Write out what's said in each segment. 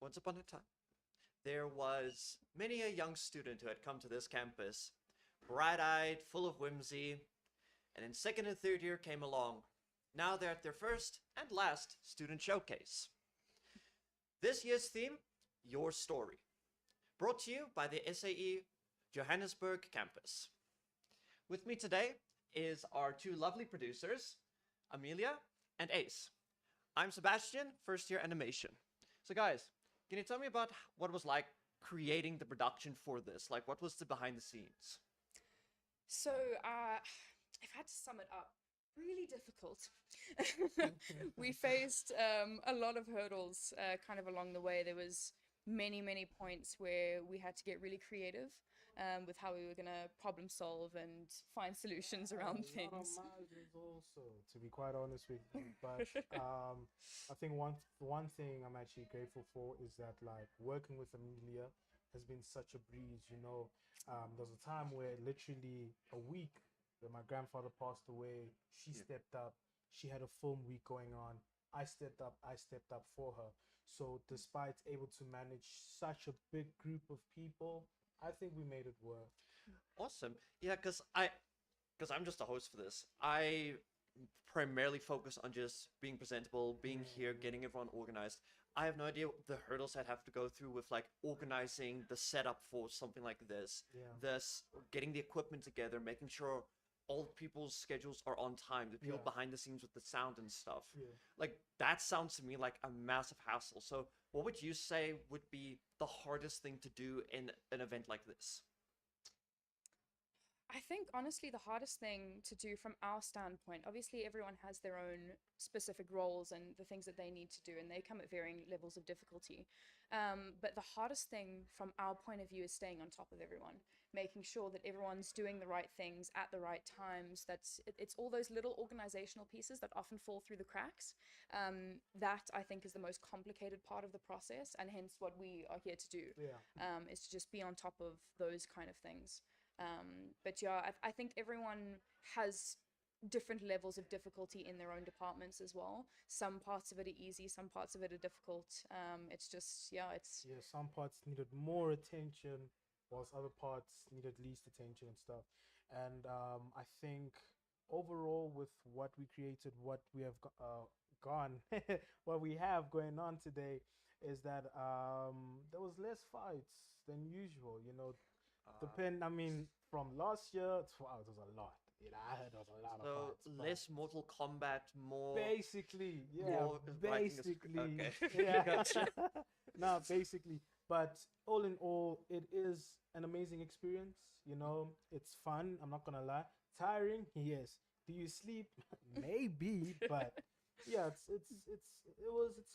Once upon a time, there was many a young student who had come to this campus, bright-eyed, full of whimsy, and in second and third year came along. Now they're at their first and last student showcase. This year's theme, Your Story, brought to you by the SAE Johannesburg campus. With me today is our two lovely producers, Amelia and Ace. I'm Sebastian, first year animation. So guys, can you tell me about what it was like creating the production for this? Like, what was the behind the scenes? So, if I had to sum it up, really difficult. We faced a lot of hurdles kind of along the way. There was many points where we had to get really creative with how we were going to problem solve and find solutions around A lot of things. margins also, to be quite honest with you. But I think one thing I'm actually grateful for is that like working with Amelia has been such a breeze. There was a time where literally a week when my grandfather passed away, she stepped up. She had a film week going on. I stepped up. I stepped up for her. So despite able to manage such a big group of people, I think we made it work. Awesome. Yeah, because I'm just a host for this. I primarily focus on just being presentable, being here, getting everyone organized. I have no idea the hurdles I'd have to go through with like organizing the setup for something like this. Yeah. This getting the equipment together, making sure all people's schedules are on time, the people Yeah. behind the scenes with the sound and stuff. Yeah. Like that sounds to me like a massive hassle. So what would you say would be the hardest thing to do in an event like this? I think honestly the hardest thing to do from our standpoint, obviously everyone has their own specific roles and the things that they need to do, and they come at varying levels of difficulty. But the hardest thing from our point of view is staying on top of everyone, making sure that everyone's doing the right things at the right times. It's all those little organizational pieces that often fall through the cracks. That I think is the most complicated part of the process, and hence what we are here to do. Yeah. Is to just be on top of those kind of things. But yeah, I think everyone has different levels of difficulty in their own departments as well. Some parts of it are easy, some parts of it are difficult. It's just, yeah, it's Yeah, some parts needed more attention, whilst other parts needed least attention and stuff. And I think overall, with what we created, what we have gone, what we have going on today, is that there was less fights than usual. I mean, from last year, wow, it was a lot. I heard there was a lot of So fights. but less Mortal Kombat, more Basically, yeah, more writing a basically, okay. yeah. Gotcha. No, basically. But all in all, it is an amazing experience. It's fun. I'm not gonna lie. Tiring, yes. Do you sleep? Maybe, but yeah, it's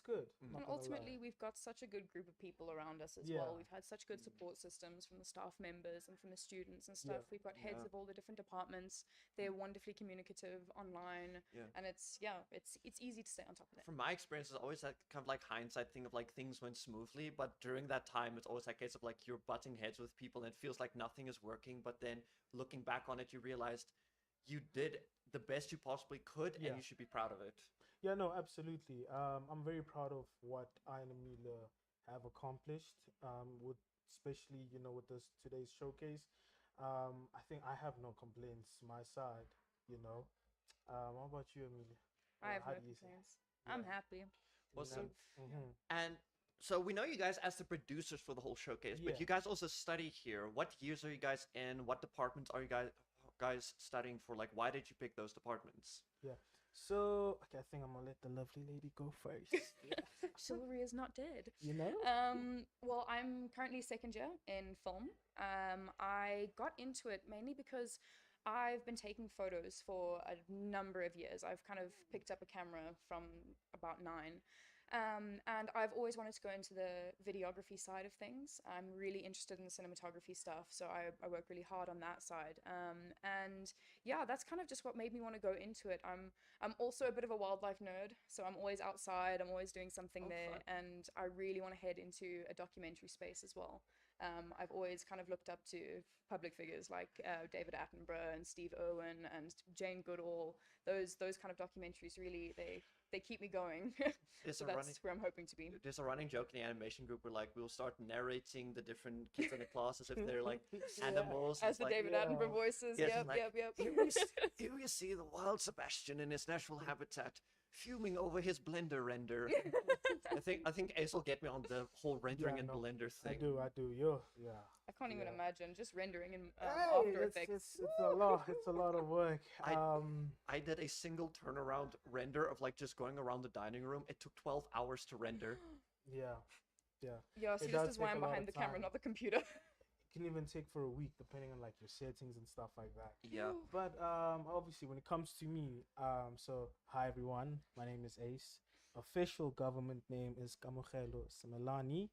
good. I'm and not gonna lie. ultimately we've got such a good group of people around us as Yeah. well. We've had such good support systems from the staff members and from the students and stuff. Yeah. We've got heads Yeah. of all the different departments. They're wonderfully communicative online. Yeah. And it's easy to stay on top of it. From my experience, it's always that kind of like hindsight thing of like things went smoothly, but during that time, it's always that case of like you're butting heads with people and it feels like nothing is working. But then looking back on it, you realized you did the best you possibly could, and Yeah. you should be proud of it. Yeah, no, absolutely. I'm very proud of what I and Amelia have accomplished. With especially with this today's showcase. I think I have no complaints my side. What about you, Amelia? I have How no do you say? complaints. I'm Yeah. happy. Awesome. Mm-hmm. And so we know you guys as the producers for the whole showcase, but Yeah. you guys also study here. What years are you guys in? What departments are you guys studying for? Like, why did you pick those departments? Yeah. So, okay, I think I'm gonna let the lovely lady go first. Chivalry is not dead. You know? Well, I'm currently second year in film. I got into it mainly because I've been taking photos for a number of years. I've kind of picked up a camera from about 9. And I've always wanted to go into the videography side of things. I'm really interested in the cinematography stuff, so I work really hard on that side. And yeah, that's kind of just what made me want to go into it. I'm also a bit of a wildlife nerd, so I'm always outside, I'm always doing something Oh, there, fun. and I really want to head into a documentary space as well. I've always kind of looked up to public figures like David Attenborough and Steve Irwin and Jane Goodall. Those kind of documentaries really they keep me going. There's So a that's running where I'm hoping to be. there's a running joke in the animation group where like we'll start narrating the different kids in the class as if they're like Yeah. animals. As It's the like, David yeah. Attenborough voices. yes, Yep, it's like, yep. here we see the wild Sebastian in his natural habitat, fuming over his Blender render. I think Ace will get me on the whole rendering Yeah, and no, Blender I thing. do. Yo, yeah. I can't even Yeah. imagine just rendering in Hey, After Effects. it's a lot. It's a lot of work. I- I did a single turnaround render of like just going around the dining room. It took 12 hours to render. Yeah, yeah. Yeah, see, It this does is why take I'm a lot behind of the camera, time. not the computer. It can even take for a week depending on like your settings and stuff like that. Yeah. But obviously, when it comes to me, so hi everyone, my name is Ace. Official government name is Kamogelo Simelani,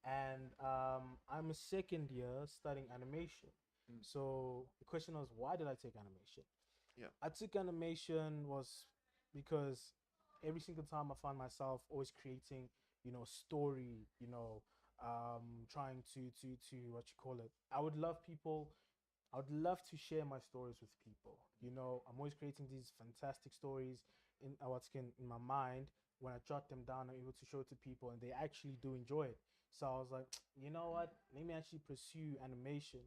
and I'm a second year studying animation. Mm. So the question was, why did I take animation? Yeah. I took animation was because every single time I found myself always creating, story, trying to what you call it. I would love to share my stories with people. I'm always creating these fantastic stories in in my mind. When I jot them down, I'm able to show it to people, and they actually do enjoy it. So I was like, you know what? Let me actually pursue animation.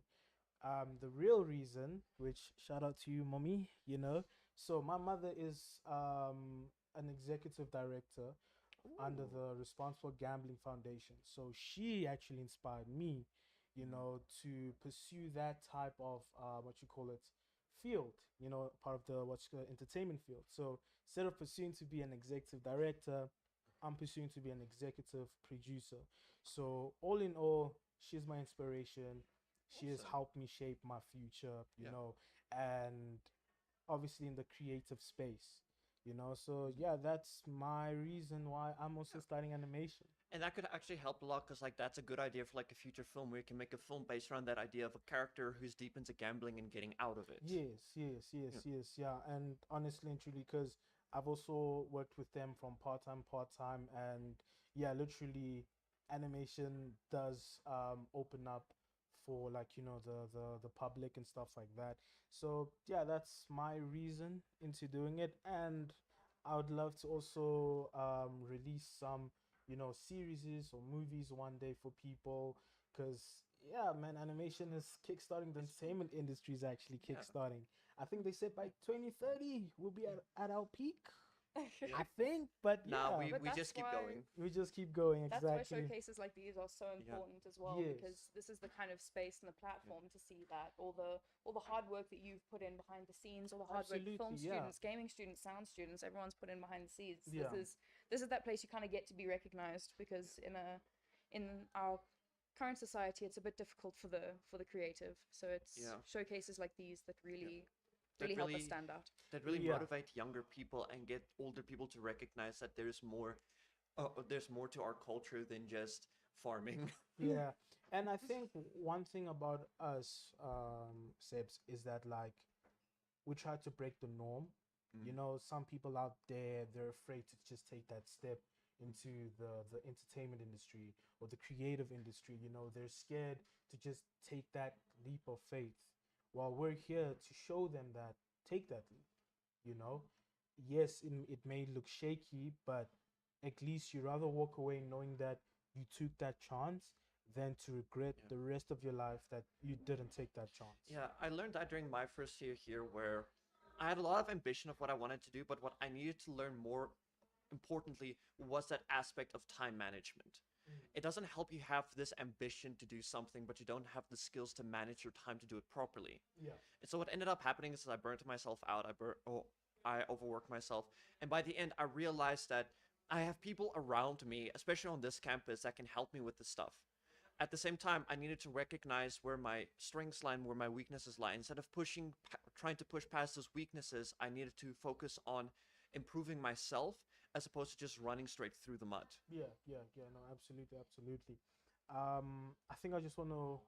The real reason, which shout out to you, mommy. So my mother is an executive director under Ooh. the Responsible Gambling Foundation. So she actually inspired me, to pursue that type of what you call it field, part of the what's the entertainment field. So instead of pursuing to be an executive director, I'm pursuing to be an executive producer. So all in all, she's my inspiration. She has Awesome. helped me shape my future, Yeah. and obviously in the creative space. So yeah, that's my reason why I'm also studying animation. And that could actually help a lot because like that's a good idea for like a future film where you can make a film based around that idea of a character who's deep into gambling and getting out of it. Yes, yeah. And honestly and truly, because I've also worked with them from part time, and yeah, literally, animation does open up for like the public and stuff like that. So yeah, that's my reason into doing it, and I would love to also release some series or movies one day for people, because yeah, man, animation is kickstarting. The entertainment industry is actually Yeah. kickstarting. I think they said by 2030 we'll be at our peak. Yeah. I think, but Nah, yeah, But we that's just keep why- going. we just keep going. That's why Exactly. showcases like these are so important as well, Yes. because this is the kind of space and the platform to see that all the hard work that you've put in behind the scenes, all the hard work film Absolutely, yeah. students, gaming students, sound students, everyone's put in behind the scenes. Yeah. This is that place you kind of get to be recognized, because in our current society it's a bit difficult for the creative. So it's Yeah. showcases like these that really That really help us really- stand out. That really Yeah. motivate younger people and get older people to recognize that there's more to our culture than just farming. Yeah, and I think one thing about us, Sebs, is that like we try to break the norm. Some people out there, they're afraid to just take that step into the entertainment industry or the creative industry. They're scared to just take that leap of faith. While we're here to show them that take that leap. You know, yes, it may look shaky, but at least you rather walk away knowing that you took that chance than to regret Yeah. the rest of your life that you didn't take that chance. Yeah, I learned that during my first year here, where I had a lot of ambition of what I wanted to do, but what I needed to learn more importantly was that aspect of time management. It doesn't help you have this ambition to do something, but you don't have the skills to manage your time to do it properly. Yeah. And so what ended up happening is I burnt myself out. I overworked myself, and by the end, I realized that I have people around me, especially on this campus, that can help me with this stuff. At the same time, I needed to recognize where my strengths lie and where my weaknesses lie. Instead of trying to push past those weaknesses, I needed to focus on improving myself as opposed to just running straight through the mud. Yeah. No, absolutely. I think I just want to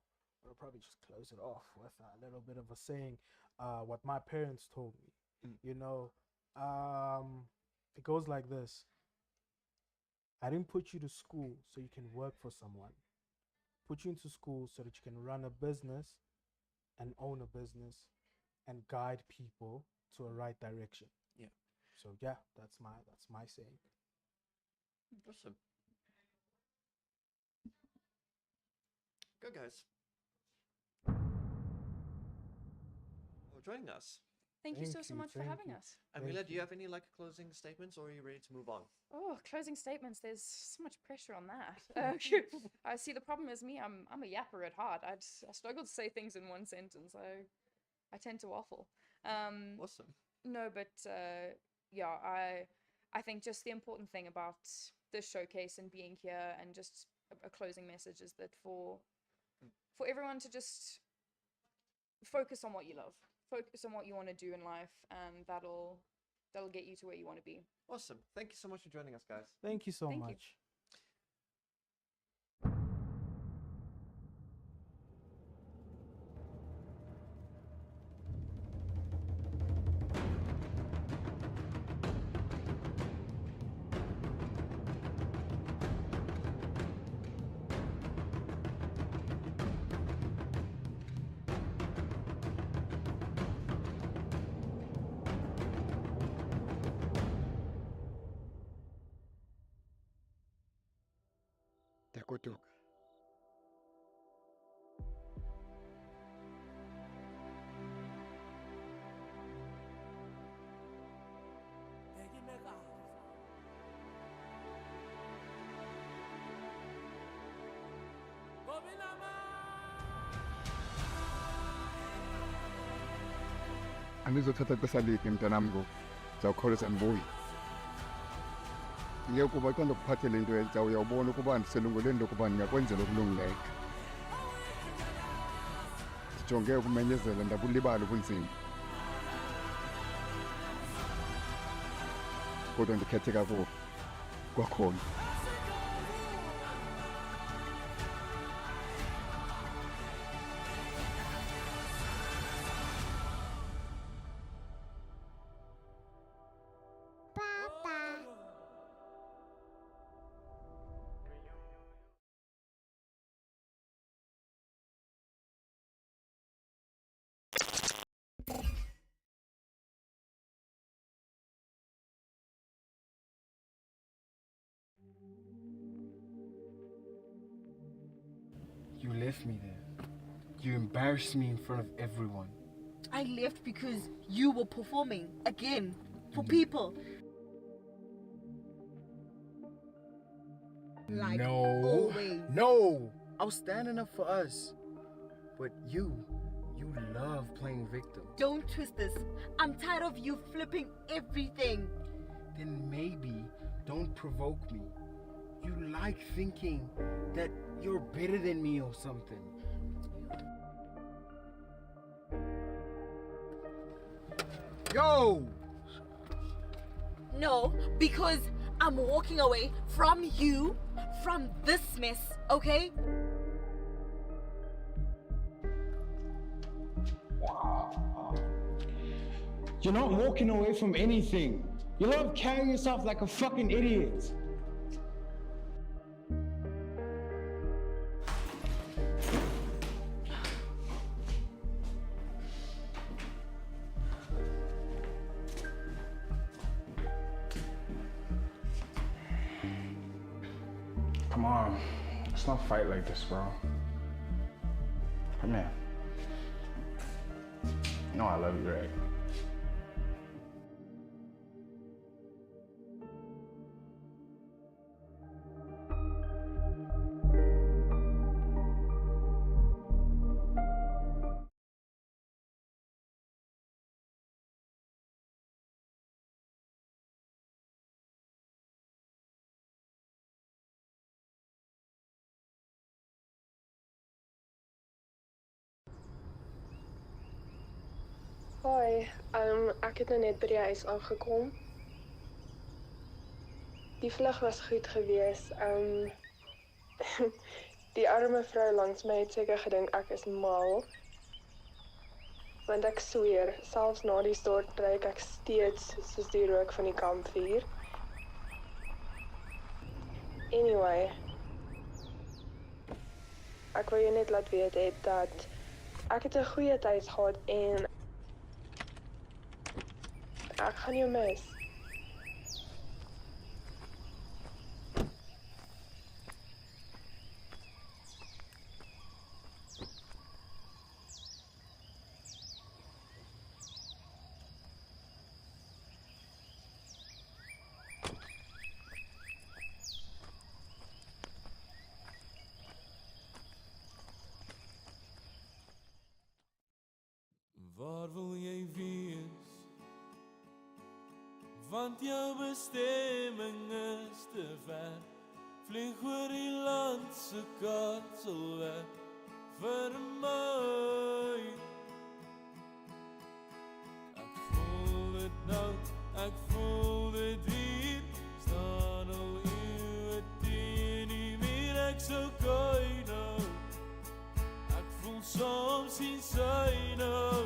probably just close it off with a little bit of a saying, what my parents told me. Mm. It goes like this: I didn't put you to school so you can work for someone. Put you into school so that you can run a business and own a business and guide people to a right direction. Yeah. So yeah, that's my saying. Awesome. Good, guys. For joining us. Thank you so Thank you, much for thank having you. us. Thank Amila, do you you. have any like closing statements, or are you ready to move on? Oh, closing statements. There's so much pressure on that. Phew. I see. The problem is me. I'm a yapper at heart. I struggle to say things in one sentence. I tend to waffle. Awesome. No, but yeah, I think just the important thing about this showcase and being here and just a closing message is that for everyone to just focus on what you love, focus on what you want to do in life, and that'll get you to where you want to be. Awesome. Thank you so much for joining us, guys. Thank you so Thank you. much. Takutuk. Angizothatha ixesha lide mntanam ngoku, ndizawukhawuleza ndibuye. Ngeke kuba xa ndikuphathele into entsha uyawubona ukuba ndiselungelweni lokuba ndingakwenzela okulungileyo. Ndijonge ukumenyezela ndabulibala ubunzima. Kodwa ndikhethe kakubi kwakhona. You left me there. You embarrassed me in front of everyone. I left because you were performing again for people. Like No. always. No! I was standing up for us. But you love playing victim. Don't twist this. I'm tired of you flipping everything. Then maybe don't provoke me. You like thinking that you're better than me or something. Yo! No, because I'm walking away from you, from this mess, okay? You're not walking away from anything. You love carrying yourself like a fucking idiot. Come on. Let's not fight like this, bro. Come here. You know I love you, right? Hoi, ek het nou net by die huis aangekom. Die vlug was goed geweest. Die arme vrou langs my het seker gedink ek is mal. Want ek sweer, selfs na die stort ruik ek steeds soos die rook van die kampvuur. Anyway, ek wil jou net laat weet het dat ek het 'n goeie tyd gehad en ek gaan jou mis. Want jou bestemming is te ver. Vlieg oor die land se kaart sal werk vir my. Ek voel dit nou, ek voel dit hier. Staan al eeuwe teen die muur, ek sou kry nou. Ek voel soms sien sy nou.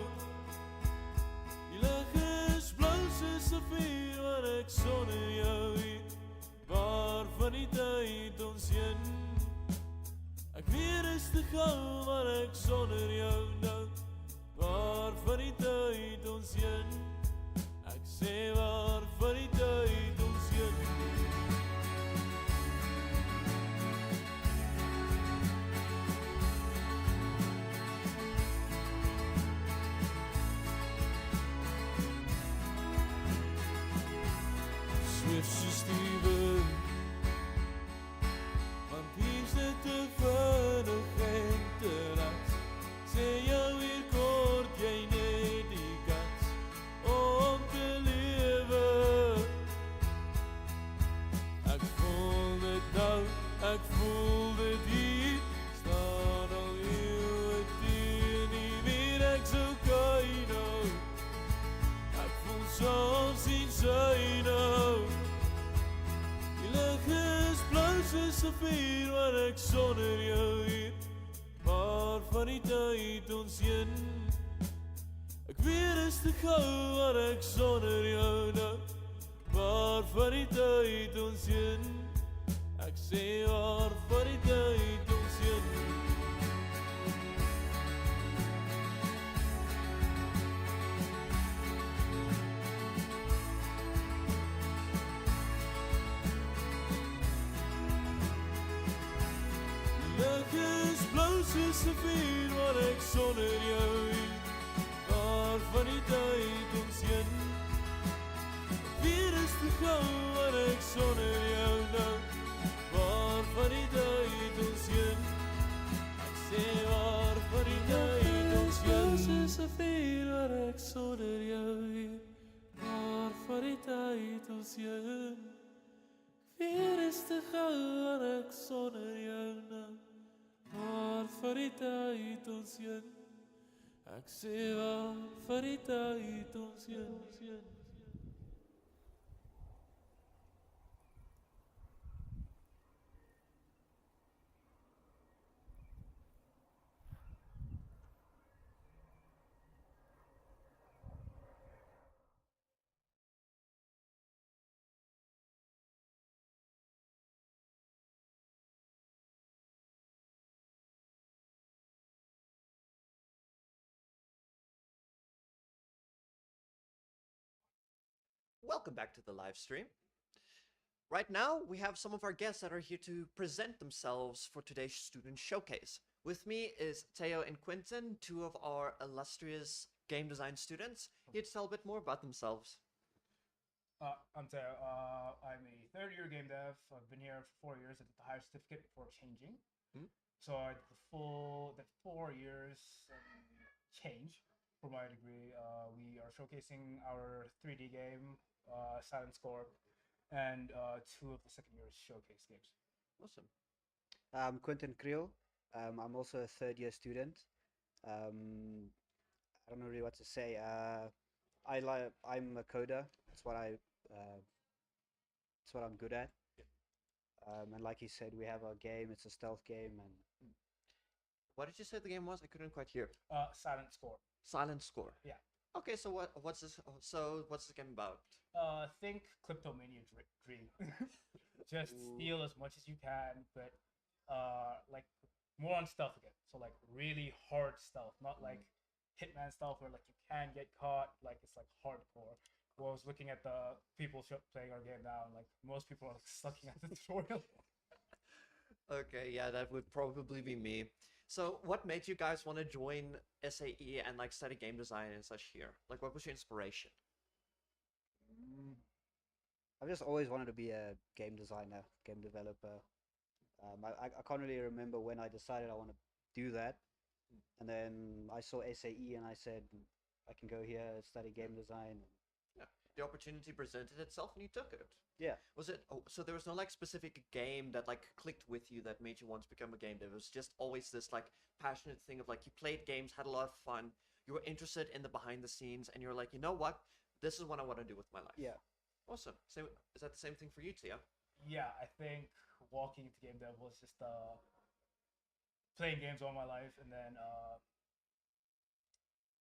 Die lig is blou soos 'n vuur, maar ek sonder jou hier. Waar van die tyd ons heen? Ek weet is te gou, maar ek sonder jou nou. Waar van die tyd ons heen? Ek sê waar van die tyd ons heen? Sweef soos die wind, want hier's dit te vinnig en te laat. Sê jou hier kort jy net die kans om te lewe. Ek voel dit nou, ek voel dit hier. Staan al eeuwe teen die muur, ek sou kry nou. Ek voel soms sien sy nou. Die lig is blou soos 'n vuur, maar ek sonder jou hier. Waar van die tyd ons heen? Ek weet is te gou, maar ek sonder jou nou. Waar van die tyd ons heen? Ek sê waar van die tyd ons heen? Lig is blou soos 'n vuur, maar ek sonder jou hier. Waar van die tyd ons heen? Ek weet is te gou, maar ek sonder jou nou. Waar van die tyd ons heen? Ek sê waar van die tyd ons heen? Lig is blou soos 'n vuur, maar ek sonder jou hier. Waar van die tyd ons heen? Weer is te gou, maar ek sonder jou nou. Waar van die tyd ons heen? Ek sê waar van die tyd ons heen? Welcome back to the live stream. Right now, we have some of our guests that are here to present themselves for today's student showcase. With me is Teo and Quentin, two of our illustrious game design students, here to tell a bit more about themselves. I'm Teo. I'm a third-year game dev. I've been here for 4 years. I did the higher certificate before changing. So I did the 4 years change for my degree. We are showcasing our 3D game, Silent Score, and two of the second year's showcase games. Awesome. I'm Quentin Creel. I'm also a third-year student. I don't know really what to say. I'm a coder. That's what I'm good at. And like you said, we have our game. It's a stealth game. And what did you say the game was? I couldn't quite hear. Silent Score. Silent Score. Yeah. Okay, so what's this? So what's this game about? Think Kleptomania Dream. Just steal as much as you can, but like more on stealth again. So like really hard stealth, not like Hitman stealth where like you can get caught. Like it's like hardcore. Well, I was looking at the people playing our game now, and like most people are sucking at the tutorial. Okay, yeah, that would probably be me. So what made you guys want to join SAE and like study game design and such here? Like what was your inspiration? I've just always wanted to be a game designer, game developer. I can't really remember when I decided I want to do that. And then I saw SAE and I said, I can go here, study game design. Yeah. the opportunity presented itself and you took it. Yeah. Was it? Oh, so there was no like specific game that like clicked with you that made you want to become a game dev. It was just always this like passionate thing of like you played games, had a lot of fun, you were interested in the behind the scenes, and you're like, you know what, this is what I want to do with my life. Yeah. Awesome. Same. Is that the same thing for you, Tia? Yeah, I think walking into game dev was just playing games all my life, and then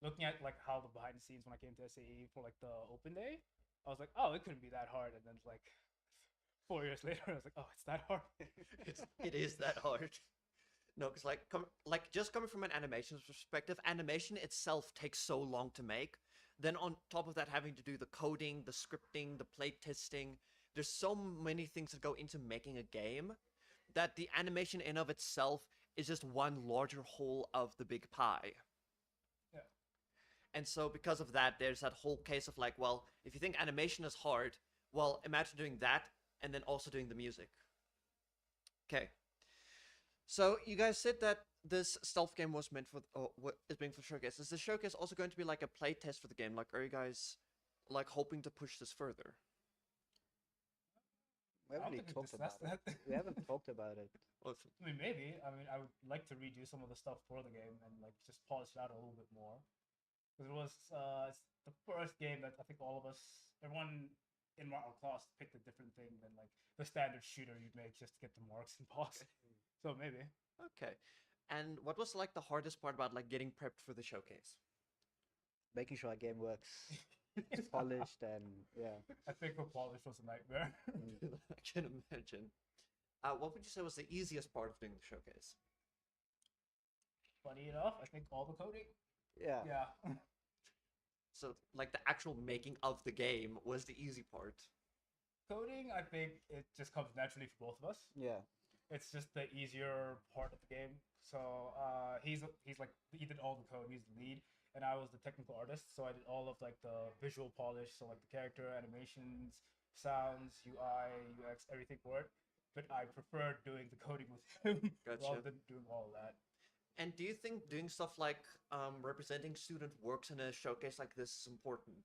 looking at like how the behind the scenes when I came to SAE for like the open day, I was like, oh, it couldn't be that hard. And then like 4 years later, I was like, oh, it's that hard. It is that hard. No, because like just coming from an animation perspective, animation itself takes so long to make. Then on top of that, having to do the coding, the scripting, the play testing, there's so many things that go into making a game that the animation in of itself is just one larger whole of the big pie. Yeah. And so because of that, there's that whole case of like, well, if you think animation is hard, well, imagine doing that and then also doing the music. Okay. So you guys said that this stealth game was meant for, what is being for showcase. Is the showcase also going to be like a play test for the game? Like, are you guys like hoping to push this further? We haven't really talked about it. We haven't talked about it. Awesome. I mean, maybe. I mean, I would like to redo some of the stuff for the game and like just polish it out a little bit more. Because it was it's the first game that I think all of us, everyone in our class, picked a different thing than like the standard shooter you'd make just to get the marks and pass. So maybe. Okay. And what was like the hardest part about like getting prepped for the showcase? Making sure our game works, polished, and yeah. I think for polish was a nightmare. I can imagine. What would you say was the easiest part of doing the showcase? Funny enough, I think all the coding. Yeah. Yeah. So like the actual making of the game was the easy part. Coding, I think it just comes naturally for both of us. Yeah. It's just the easier part of the game. So he's like he did all the code. He's the lead, and I was the technical artist. So I did all of like the visual polish. So like the character animations, sounds, UI, UX, everything for it. But I prefer doing the coding with him rather than doing all of that. And do you think doing stuff like representing student works in a showcase like this is important?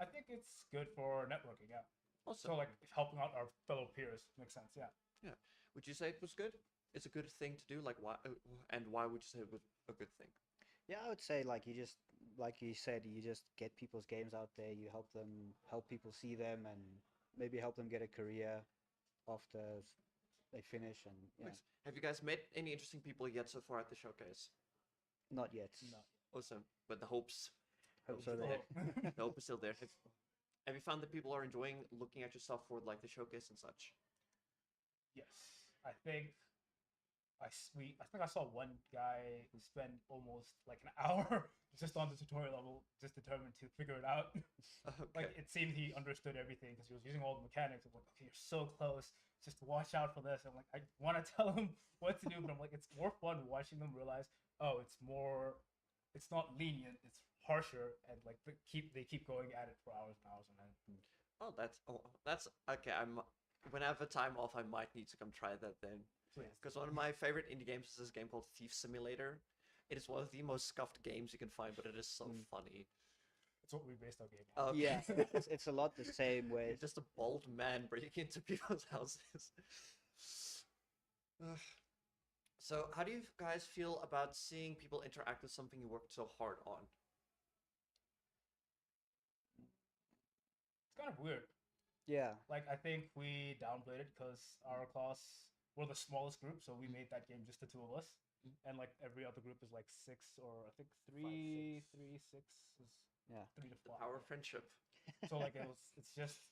I think it's good for networking. Yeah. Also, So like helping out our fellow peers makes sense. Yeah. yeah. Would you say it was good? It's a good thing to do. Like why? And why would you say it was a good thing? Yeah, I would say like you just like you said, you just get people's games out there. You help people see them, and maybe help them get a career after they finish. And yeah, Nice. Have you guys met any interesting people yet so far at the showcase? not yet. No. Awesome. But the hopes, Hope so. There. the hope is still there. Have you found that people are enjoying looking at your stuff for like the showcase and such? Yes, I think I think I saw one guy who spent almost like an hour just on the tutorial level, just determined to figure it out. Okay. Like it seemed he understood everything because he was using all the mechanics. I'm like, okay, you're so close. Just watch out for this. I'm like, I want to tell him what to do, but I'm like, it's more fun watching them realize, oh, it's not lenient, it's harsher, and like they keep going at it for hours and hours and end. That's okay. When I have a time off, I might need to come try that then. Please. Because one of my favorite indie games is this game called Thief Simulator. It is one of the most scuffed games you can find, but it is so funny. It's what we based our game on. Okay. Yeah, it's a lot the same way. It's just a bald man breaking into people's houses. Ugh. So, how do you guys feel about seeing people interact with something you worked so hard on? It's kind of weird. Yeah. Like I think we downplayed it because our class we're the smallest group, so we made that game just the two of us, and like every other group is like 6 or I think 3, 6 is Yeah. 3 to 5. Power of friendship. So like it's just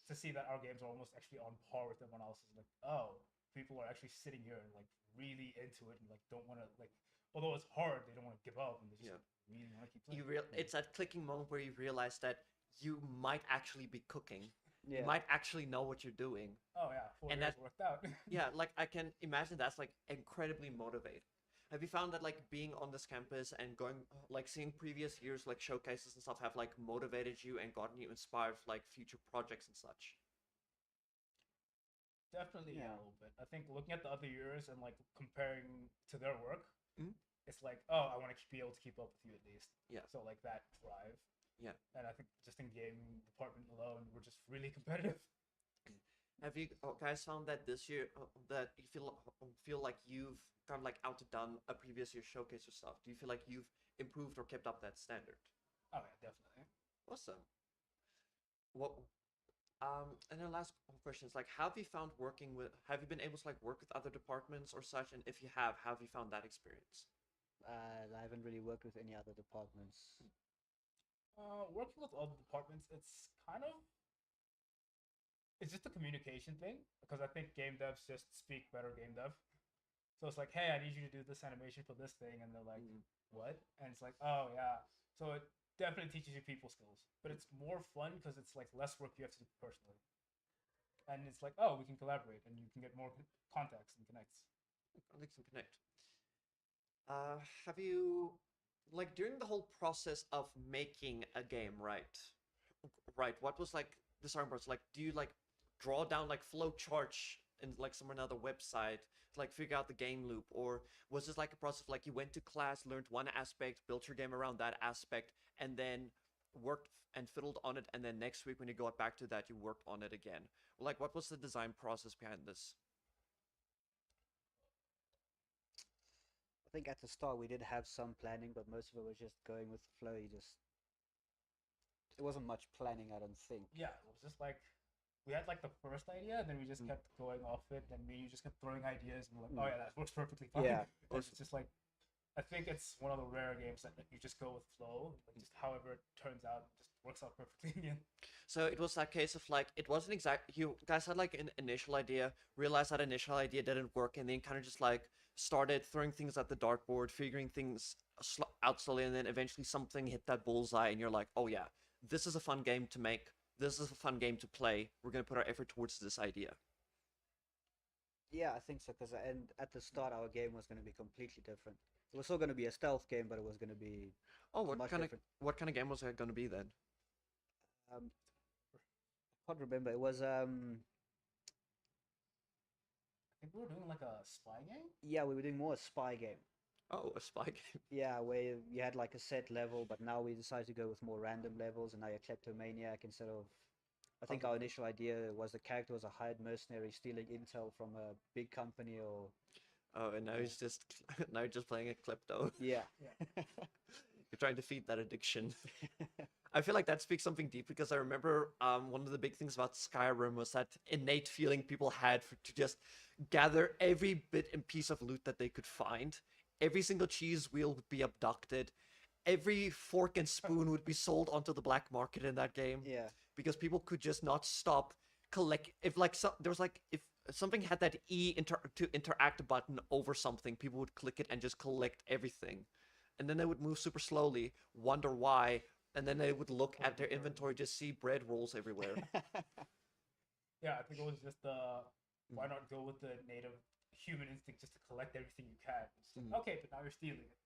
to see that our games are almost actually on par with everyone else's. Like oh, people are actually sitting here and like really into it and like don't want to like although it's hard, they don't want to give up and they just really want to keep playing. It's that clicking moment where you realize that you might actually be cooking. Yeah. You might actually know what you're doing. Oh yeah, 4 And years that- worked out. Yeah, like I can imagine that's like incredibly motivating. Have you found that like being on this campus and going like seeing previous years like showcases and stuff have like motivated you and gotten you inspired for like future projects and such? Definitely, yeah, Yeah. a little bit. I think looking at the other years and like comparing to their work, Mhm. it's like, oh, I want to be able to keep up with you at least. Yeah. So like that drive. Yeah. And I think just in game department alone, we're just really competitive. Have you guys found that this year that you feel like you've kind of like outdone a previous year's showcase or stuff? Do you feel like you've improved or kept up that standard? Oh yeah, definitely. Awesome. What and then last question is like, have you found working with? Have you been able to like work with other departments or such? And if you have, how have you found that experience? I haven't really worked with any other departments. Working with all the departments, it's just a communication thing because I think game devs just speak better game dev. So it's like, hey, I need you to do this animation for this thing, and they're like, what? And it's like, oh yeah. So it definitely teaches you people skills, but it's more fun because it's like less work you have to do personally. And it's like, oh, we can collaborate, and you can get more contacts and connects. Contacts and connect. Have you like during the whole process of making a game, right? Right. What was like the starting process? Like, do you like draw down like flow charts in like some another website to like figure out the game loop, or was this like a process of like you went to class, learned one aspect, built your game around that aspect, and then worked and fiddled on it, and then next week when you got back to that, you worked on it again? Like, what was the design process behind this? I think at the start we did have some planning, but most of it was just going with the flow. It wasn't much planning, I don't think. Yeah, it was just like we had like the first idea, and then we just kept going off it, and you just kept throwing ideas, and we're like, oh yeah, that works perfectly fine. Yeah. It's just like, I think it's one of the rare games that you just go with flow, like just however it turns out, it just works out perfectly in the end. So it was that case of like, it wasn't exact. You guys had like an initial idea, realized that initial idea didn't work, and then kind of just like started throwing things at the dartboard, figuring things out slowly, and then eventually something hit that bullseye, and you're like, oh yeah, this is a fun game to make. This is a fun game to play. We're gonna put our effort towards this idea. Yeah, I think so. Because at the start, our game was going to be completely different. It was still going to be a stealth game, but it was going to be what much kind different. what kind of game was it gonna be then? I can't remember. It was I think we were doing like a spy game. yeah, we were doing more a spy game. Oh, a spy game. Yeah, where you had like a set level, but now we decided to go with more random levels, and now you're kleptomaniac instead of. I think our initial idea was the character was a hired mercenary stealing intel from a big company or. Oh, and now he's just now you're just playing a klepto. Yeah. You're trying to feed that addiction. I feel like that speaks something deep because I remember one of the big things about Skyrim was that innate feeling people had to just gather every bit and piece of loot that they could find. Every single cheese wheel would be abducted. Every fork and spoon would be sold onto the black market in that game. Yeah. Because people could just not stop collect. If like there was like if something had that to interact button over something, people would click it and just collect everything, and then they would move super slowly, wonder why, and then they would look at their inventory, just see bread rolls everywhere. Yeah, I think it was just why not go with the native human instinct just to collect everything you can. It's just, okay, but now you're stealing it.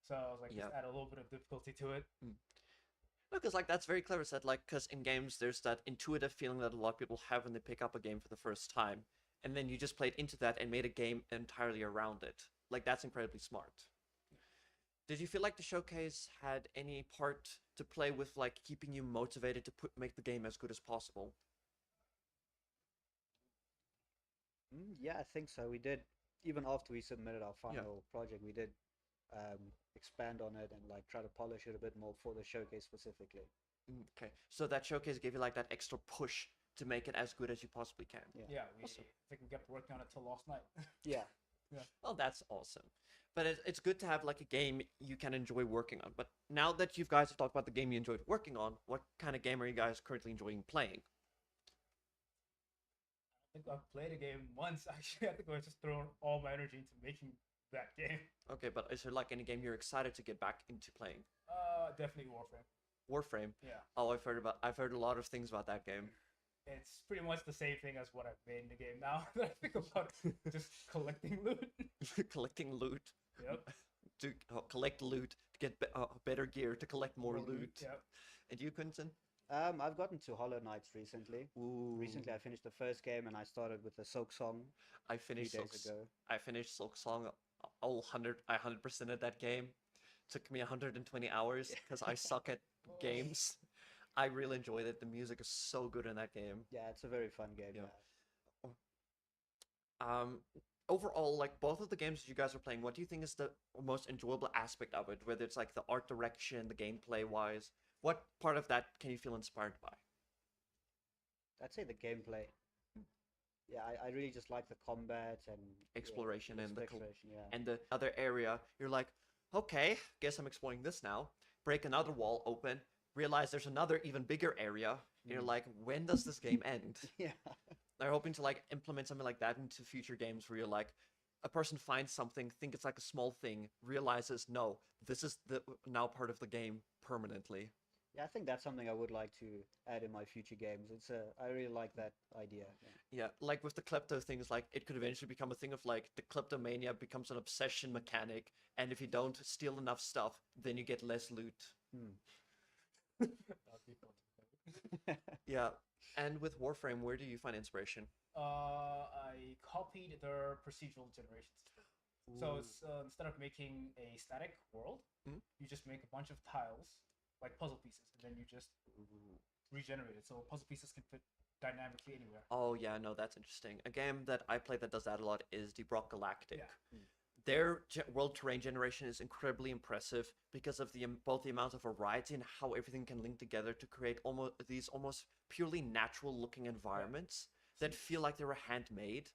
So I was like, just add a little bit of difficulty to it. No, because like that's very clever said. Like, because in games there's that intuitive feeling that a lot of people have when they pick up a game for the first time, and then you just played into that and made a game entirely around it. Like that's incredibly smart. Did you feel like the showcase had any part to play with like keeping you motivated to make the game as good as possible? Yeah, I think so. We did, even after we submitted our final project, we did expand on it and like try to polish it a bit more for the showcase specifically. Okay, so that showcase gave you like that extra push to make it as good as you possibly can. Yeah, I think we kept working on it till last night. Yeah. Well, that's awesome. But it's good to have like a game you can enjoy working on. But now that you guys have talked about the game you enjoyed working on, what kind of game are you guys currently enjoying playing? I think I've played a game once, actually. I think I was just throwing all my energy into making that game. Okay, but is there like any game you're excited to get back into playing? Definitely Warframe. Warframe? Yeah. Oh, I've heard a lot of things about that game. It's pretty much the same thing as what I've made in the game now that I think about just collecting loot. Collecting loot. Yep. To collect loot, to get better gear, to collect more loot. Yep. And you, Quentin? I've gotten to Hollow Knights recently. Ooh. Recently, I finished the first game and I started with the Silk Song. I finished 3 days ago. I finished Silk Song. I 100%ed that game. Took me 120 hours because I suck at games. I really enjoyed it. The music is so good in that game. Yeah, it's a very fun game. Yeah. Yeah. Overall, like both of the games that you guys are playing, what do you think is the most enjoyable aspect of it? Whether it's like the art direction, the gameplay wise, what part of that can you feel inspired by? I'd say the gameplay. Yeah, I really just like the combat and Exploration yeah, and the exploration. Yeah. and the other area, you're like, okay, guess I'm exploring this now. Break another wall open, realize there's another even bigger area. And you're like, when does this game end? Yeah. They're hoping to like implement something like that into future games where you're like, a person finds something, think it's like a small thing, realizes no, this is the now part of the game permanently. Yeah, I think that's something I would like to add in my future games. I really like that idea. Yeah. Yeah, like with the klepto things, like it could eventually become a thing of like the kleptomania becomes an obsession mechanic, and if you don't steal enough stuff, then you get less loot. That'd be fun. Yeah, and with Warframe, where do you find inspiration? I copied their procedural generation system. So it's, instead of making a static world, you just make a bunch of tiles, like puzzle pieces, and then you just regenerate it. So puzzle pieces can fit dynamically anywhere. Oh yeah, no, that's interesting. A game that I play that does that a lot is Deep Rock Galactic. Yeah. Their world terrain generation is incredibly impressive because of both the amount of variety and how everything can link together to create almost purely natural looking environments that feel like they were handmade,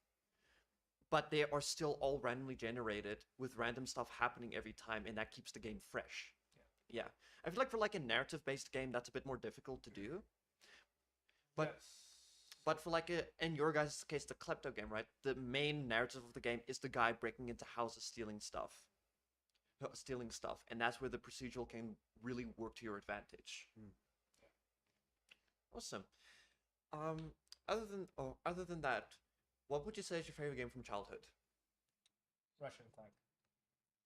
but they are still all randomly generated with random stuff happening every time, and that keeps the game fresh. Yeah. I feel like for like a narrative based game that's a bit more difficult to do. But Yes. But for like in your guys' case, the klepto game, right? The main narrative of the game is the guy breaking into houses, stealing stuff, and that's where the procedural can really work to your advantage. Awesome. Other than that, what would you say is your favorite game from childhood? Ratchet and Clank.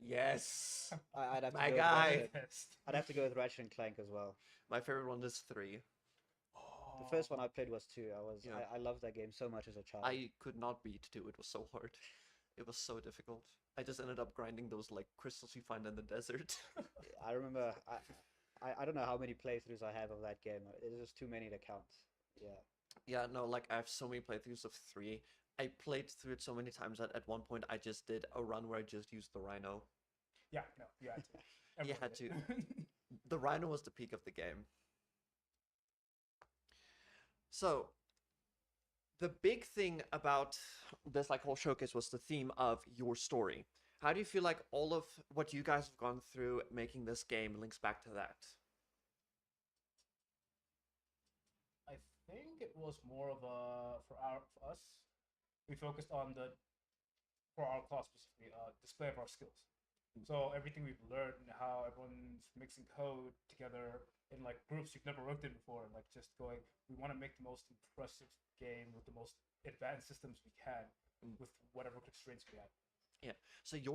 Yes, I'd have to my go guy. I'd have to go with Ratchet and Clank as well. My favorite one is 3. The first one I played was 2. Yeah. I loved that game so much as a child. I could not beat 2. It was so hard. It was so difficult. I just ended up grinding those like crystals you find in the desert. I remember I don't know how many playthroughs I have of that game. There's just too many to count. Yeah. Yeah, no, like I have so many playthroughs of 3. I played through it so many times that at one point I just did a run where I just used the Rhino. Yeah, no, you had to. You Everyone had did. to. The Rhino was the peak of the game. So, the big thing about this like whole showcase was the theme of your story. How do you feel like all of what you guys have gone through making this game links back to that? I think it was more of a for us. We focused on for our class specifically, display of our skills. So everything we've learned and how everyone's mixing code together in like groups you've never worked in before, like just going, we want to make the most impressive game with the most advanced systems we can with whatever constraints we have. Yeah. So your